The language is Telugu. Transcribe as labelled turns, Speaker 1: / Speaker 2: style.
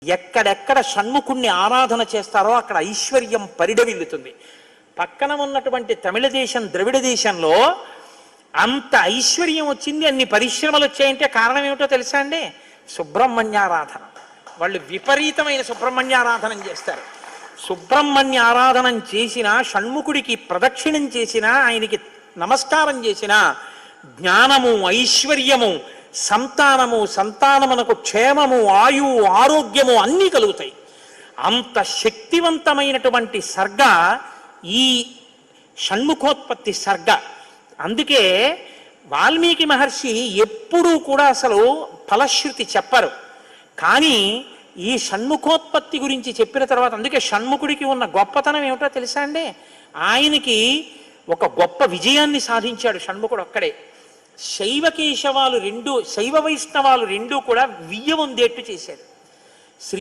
Speaker 1: ఎక్కడెక్కడ షణ్ముఖుణ్ణి ఆరాధన చేస్తారో అక్కడ ఐశ్వర్యం పరిడవిల్లుతుంది. పక్కన ఉన్నటువంటి తమిళ దేశం, ద్రవిడ దేశంలో అంత ఐశ్వర్యం వచ్చింది, అన్ని పరిశ్రమలు వచ్చాయంటే కారణం ఏమిటో తెలుసా అండి? సుబ్రహ్మణ్యారాధన. వాళ్ళు విపరీతమైన సుబ్రహ్మణ్యారాధన చేస్తారు. సుబ్రహ్మణ్య ఆరాధనం చేసినా, షణ్ముఖుడికి ప్రదక్షిణం చేసినా, ఆయనకి నమస్కారం చేసినా జ్ఞానము, ఐశ్వర్యము, సంతానమునకు క్షేమము, ఆయువు, ఆరోగ్యము అన్నీ కలుగుతాయి. అంత శక్తివంతమైనటువంటి సర్గ ఈ షణ్ముఖోత్పత్తి సర్గ. అందుకే వాల్మీకి మహర్షి ఎప్పుడూ కూడా అసలు ఫలశ్రుతి చెప్పరు. కానీ ఈ షణ్ముఖోత్పత్తి గురించి చెప్పిన తర్వాత, అందుకే షణ్ముఖుడికి ఉన్న గొప్పతనం ఏమిటో తెలుసా అండి? ఆయనకి ఒక గొప్ప విజయాన్ని సాధించాడు షణ్ముఖుడు ఒక్కడే. శైవ వైష్ణవాలు రెండూ కూడా వియ్య వందేట్టు చేశాడు.